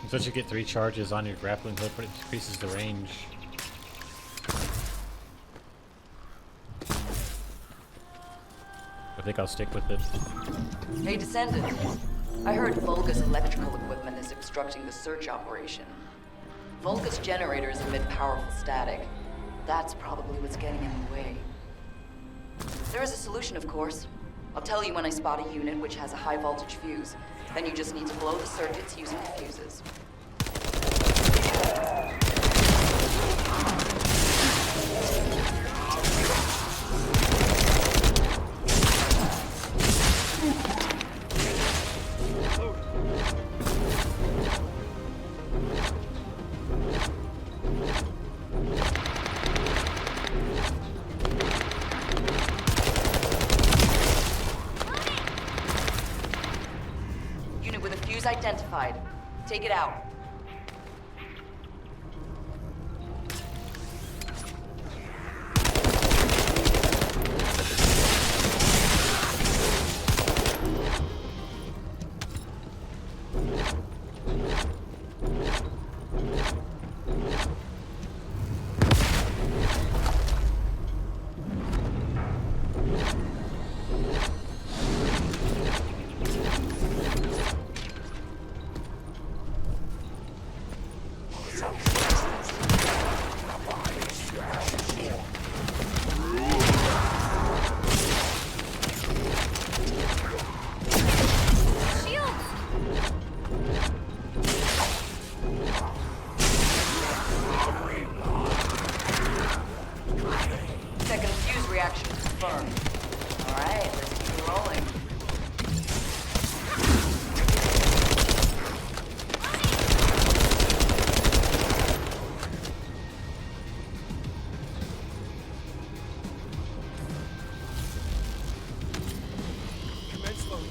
So you get 3 charges on your grappling hook, but it decreases the range. I think I'll stick with it. Hey, Descendant. I heard Volga's electrical equipment is obstructing the search operation. Volga's generators emit powerful static. That's probably what's getting in the way. There is a solution, of course. I'll tell you when I spot a unit which has a high voltage fuse. Then you just need to blow the circuits using the fuses. Unit with a fuse identified. Take it out. Second fuse reaction confirmed. All right, let's keep it rolling. Commence loading.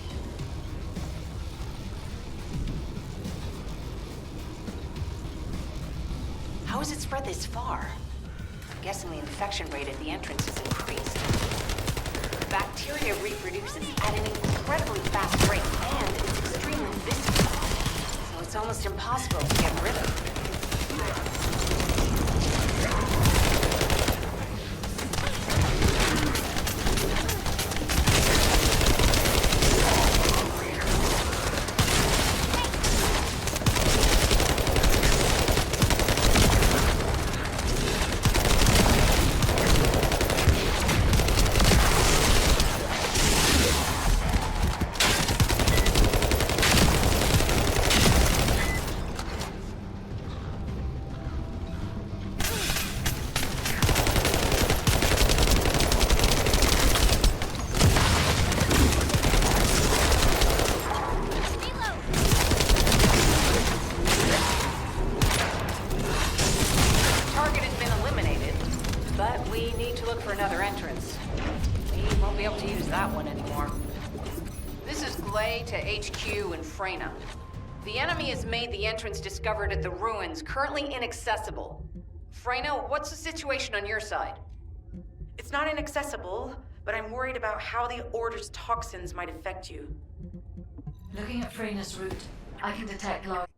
How has it spread this far? I'm guessing the infection rate at the entrance has increased. The bacteria reproduces at an incredibly fast rate, and it's extremely viscous. So it's almost impossible to get rid of. Target has been eliminated, but we need to look for another entrance. We won't be able to use that one anymore. This is Glay to HQ in Freyna. The enemy has made the entrance discovered at the ruins currently inaccessible. Freyna, what's the situation on your side? It's not inaccessible, but I'm worried about how the Order's toxins might affect you. Looking at Freyna's route, I can detect large.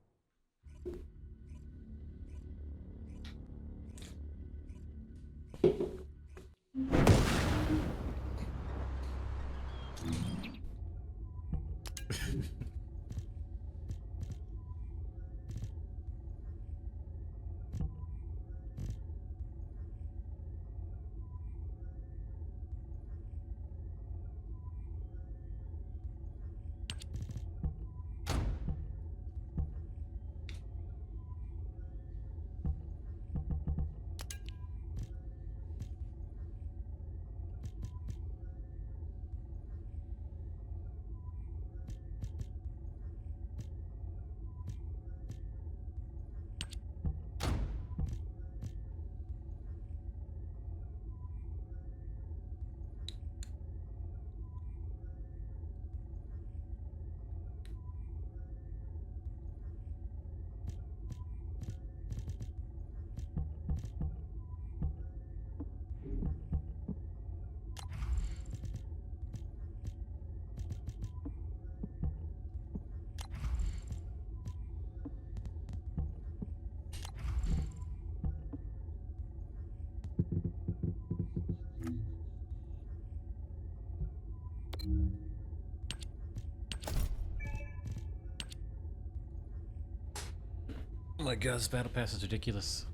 Oh my god, this battle pass is ridiculous.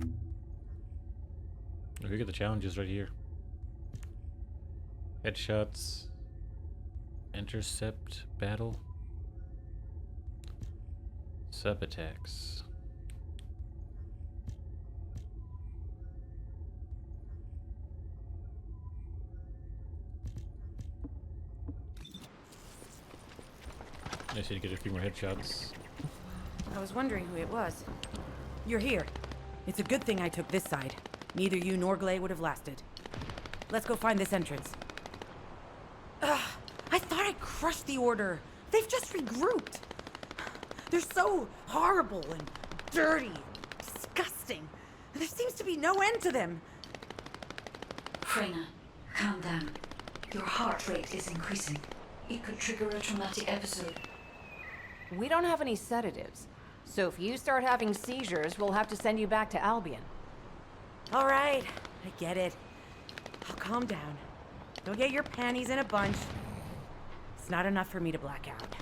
Oh, look at the challenges right here. Headshots. Intercept battle. Sub-attacks. I just need to get a few more headshots. I was wondering who it was. You're here. It's a good thing I took this side. Neither you nor Glay would have lasted. Let's go find this entrance. Ugh, I thought I crushed the Order. They've just regrouped. They're so horrible and dirty, disgusting. There seems to be no end to them. Freyna, calm down. Your heart rate is increasing. It could trigger a traumatic episode. We don't have any sedatives. So if you start having seizures, we'll have to send you back to Albion. All right, I get it. I'll calm down. Don't get your panties in a bunch. It's not enough for me to black out.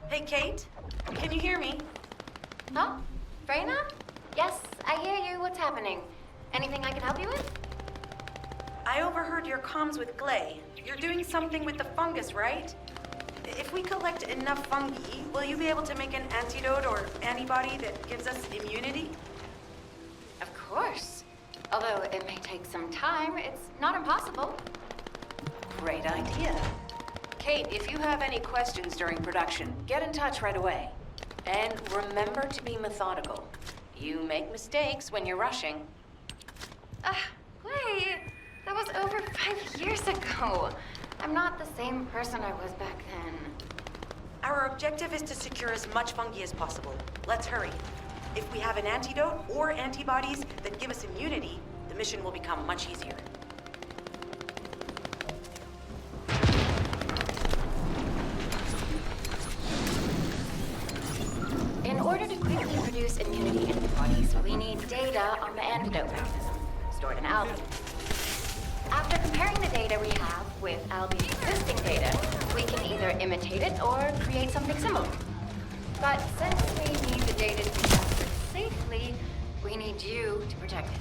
Hey, Kate, can you hear me? Huh? Freyna? Yes, I hear you. What's happening? Anything I can help you with? I overheard your comms with Glay. You're doing something with the fungus, right? If we collect enough fungi, will you be able to make an antidote or antibody that gives us immunity? Of course. Although it may take some time, it's not impossible. Great idea. Kate, if you have any questions during production, get in touch right away. And remember to be methodical. You make mistakes when you're rushing. Wait. That was over 5 years ago. I'm not the same person I was back then. Our objective is to secure as much fungi as possible. Let's hurry. If we have an antidote or antibodies that give us immunity, the mission will become much easier. In order to quickly produce immunity antibodies, we need data on the antidote mechanism, stored in Albion. After comparing the data we have with Albion's existing data, we can either imitate it or create something similar. But since we need the data to be tested safely, we need you to protect it.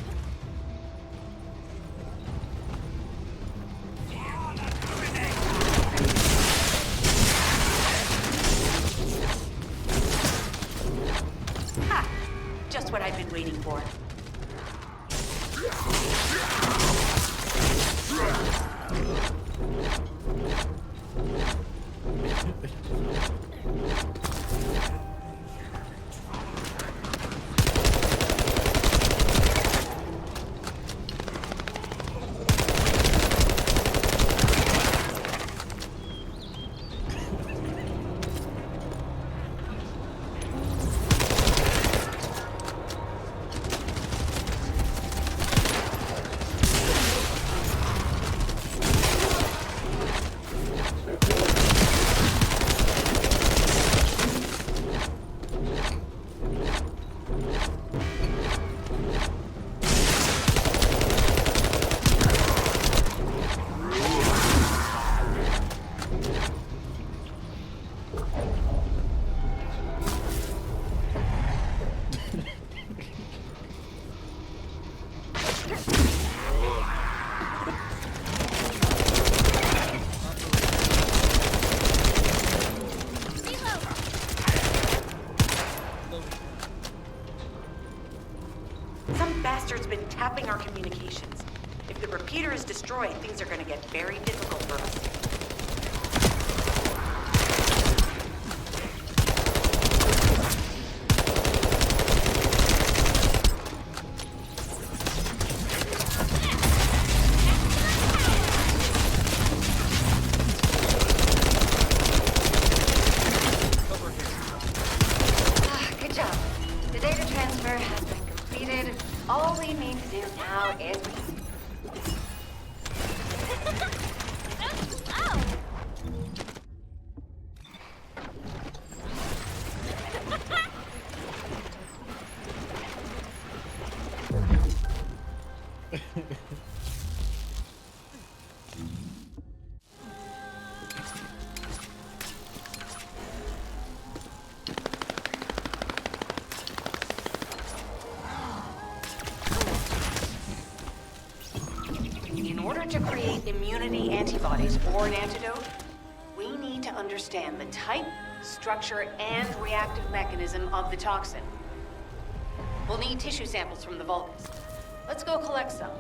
Ha! Just what I've been waiting for. Bastard's been tapping our communications. If the repeater is destroyed, things are gonna get very difficult for us. Good job. The data transfer has been completed. All we need to do now is... immunity antibodies or an antidote, we need to understand the type, structure, and reactive mechanism of the toxin. We'll need tissue samples from the Vulgus. Let's go collect some.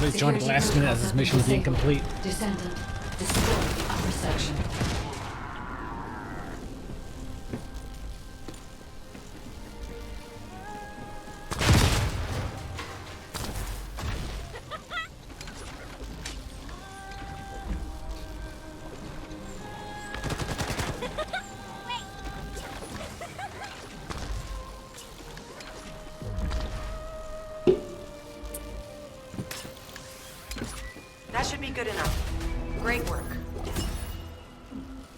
Please join the last minute as this mission is incomplete. Descendant, destroy the upper section. That should be good enough. Great work.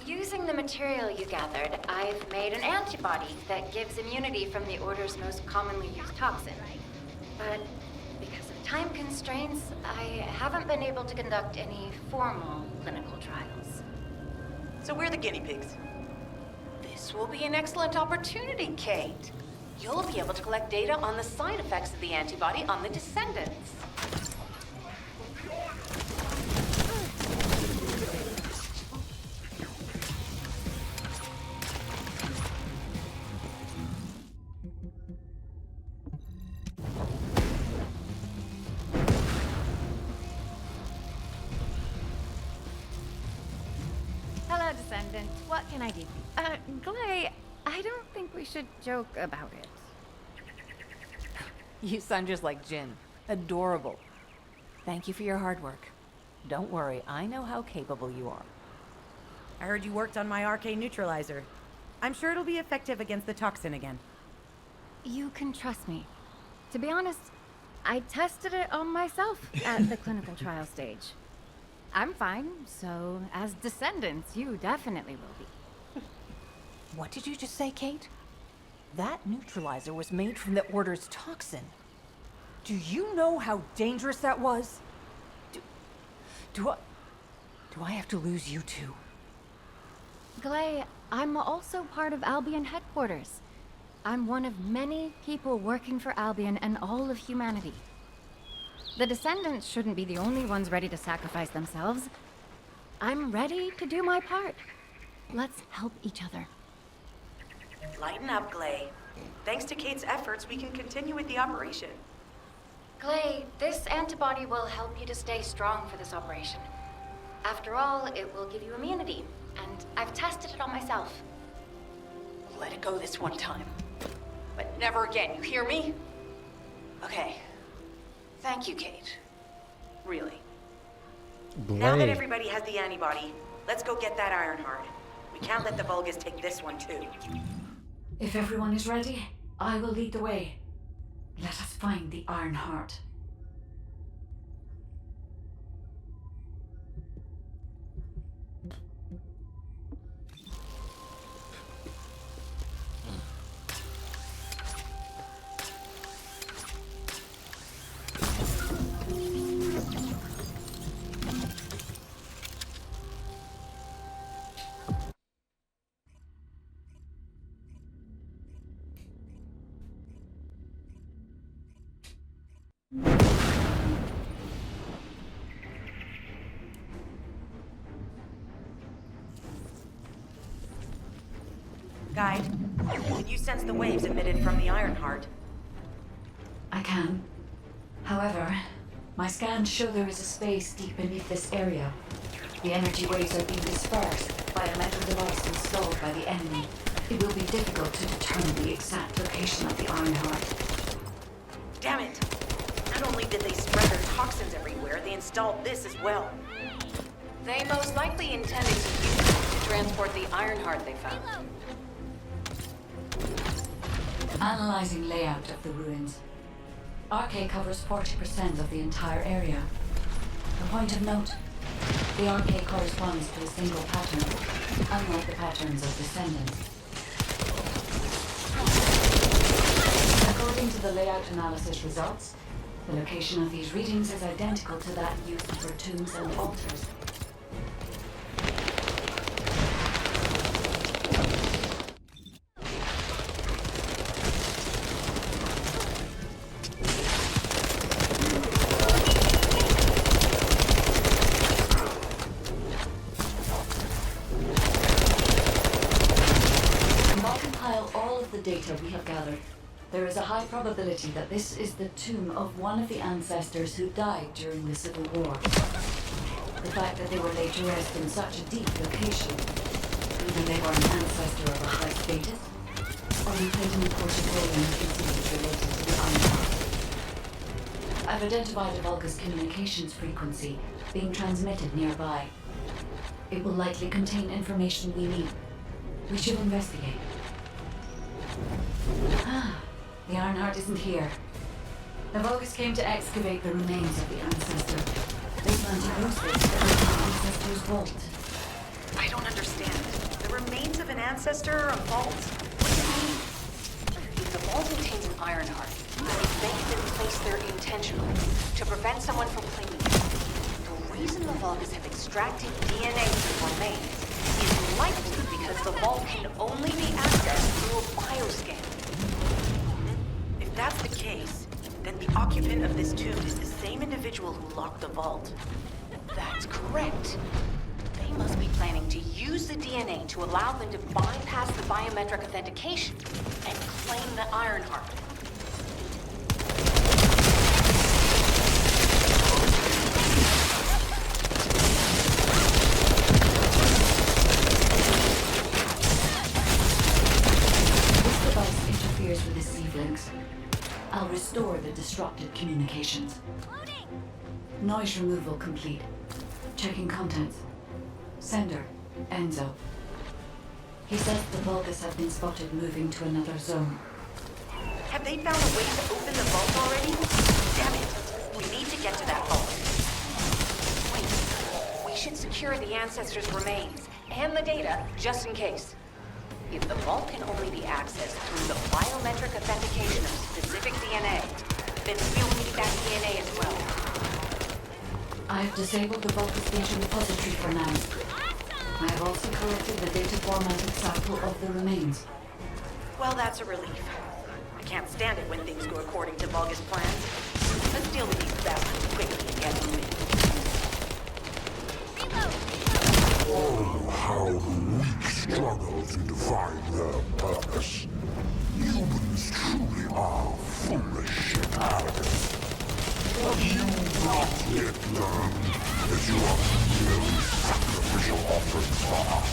Using the material you gathered, I've made an antibody that gives immunity from the Order's most commonly used toxin. But because of time constraints, I haven't been able to conduct any formal clinical trials. So we're the guinea pigs. This will be an excellent opportunity, Kate. You'll be able to collect data on the side effects of the antibody on the Descendants. Hello, Descendant. What can I do? Glay, I don't think we should joke about it. You sound just like Jin. Adorable. Thank you for your hard work. Don't worry, I know how capable you are. I heard you worked on my arcane neutralizer. I'm sure it'll be effective against the toxin again. You can trust me. To be honest, I tested it on myself at the clinical trial stage. I'm fine, so as Descendants, you definitely will be. What did you just say, Kate? That neutralizer was made from the Order's toxin. Do you know how dangerous that was? Do I have to lose you too? Glay, I'm also part of Albion headquarters. I'm one of many people working for Albion and all of humanity. The Descendants shouldn't be the only ones ready to sacrifice themselves. I'm ready to do my part. Let's help each other. Lighten up, Glay. Thanks to Kate's efforts, we can continue with the operation. Glay, this antibody will help you to stay strong for this operation. After all, it will give you immunity, and I've tested it on myself. Let it go this one time. But never again, you hear me? Okay. Thank you, Kate. Really. Now that everybody has the antibody, let's go get that Ironheart. We can't let the Vulgus take this one, too. If everyone is ready, I will lead the way. Let us find the Ironheart. Guide, can you sense the waves emitted from the Ironheart? I can. However, my scans show there is a space deep beneath this area. The energy waves are being dispersed by a metal device installed by the enemy. It will be difficult to determine the exact location of the Ironheart. Damn it! Not only did they spread their toxins everywhere, they installed this as well. They most likely intended to use it to transport the Ironheart they found. Analyzing layout of the ruins. RK covers 40% of the entire area. A point of note, the RK corresponds to a single pattern, unlike the patterns of Descendants. According to the layout analysis results, the location of these readings is identical to that used for tombs and altars. Data we have gathered, there is a high probability that this is the tomb of one of the ancestors who died during the Civil War. The fact that they were laid to rest in such a deep location, either they were an ancestor of a high status, or they played an important role in incidents related to the Ironheart. I've identified a Vulgus communications frequency being transmitted nearby. It will likely contain information we need. We should investigate. The Ironheart isn't here. The Vulgus came to excavate the remains of the ancestor. They plan to use this to open the ancestor's vault. I don't understand. The remains of an ancestor, a vault? What do you mean? If the vault contains an Ironheart, they have been placed there intentionally to prevent someone from claiming it. The reason the Vulgus have extracted DNA from the remains is likely because the vault can only be accessed through a bioscan. If that's the case, then the occupant of this tomb is the same individual who locked the vault. That's correct. They must be planning to use the DNA to allow them to bypass the biometric authentication and claim the Ironheart. This device interferes with the Seedlings. I'll restore the disrupted communications. Noise removal complete. Checking contents. Sender, Enzo. He says the Vulgus have been spotted moving to another zone. Have they found a way to open the vault already? Damn it! We need to get to that vault. Wait, we should secure the ancestors' remains and the data just in case. If the vault can only be accessed through the biometric authentication of specific DNA, then we'll need that DNA as well. I have disabled the Vulgus data repository for now. I have also collected the data formatted sample of the remains. Well, that's a relief. I can't stand it when things go according to Vulgus plans. Let's deal with these bastards quickly and get moving. Oh, how the weak struggle to define their purpose. Humans truly are foolish and arrogant. Have you not yet learned that you are merely sacrificial offerings for us?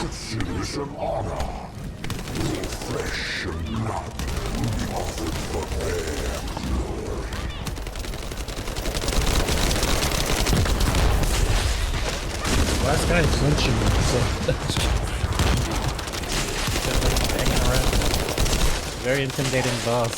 Consider this an honor. Your flesh and blood will be offered for their glory. Last guy flinching, so hanging around. Very intimidating boss.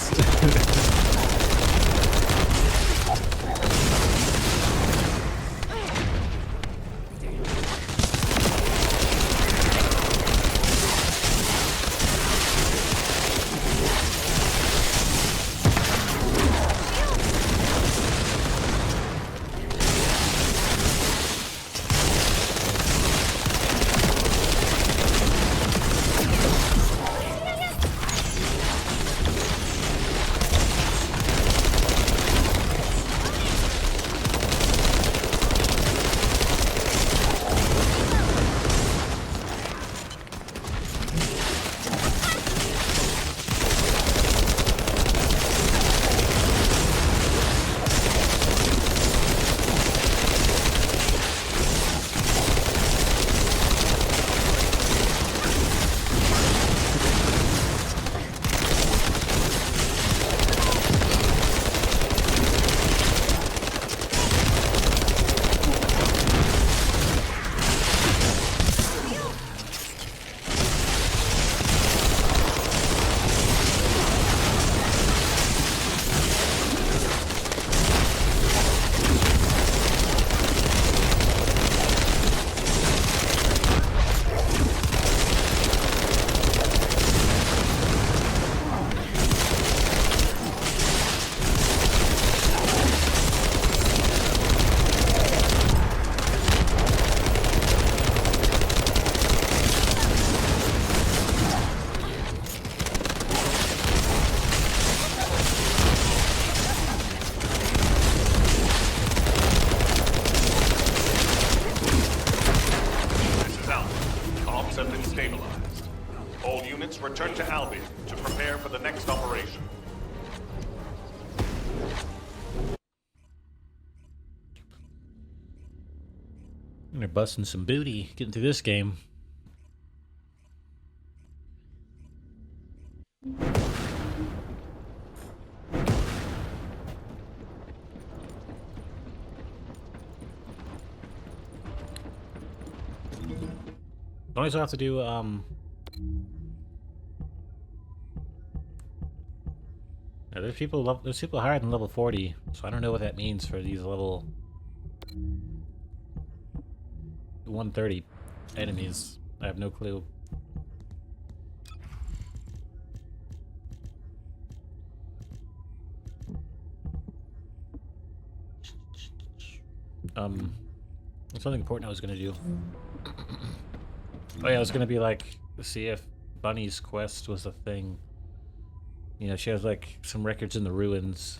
Have been stabilized. All units return to Albion to prepare for the next operation. They're busting some booty getting through this game. Don't I still have to do, yeah, there's people higher than level 40, so I don't know what that means for these level 130 enemies. I have no clue. There's something important I was gonna do. Oh yeah, I was gonna be like, see if Bunny's quest was a thing. You know, she has like some records in the ruins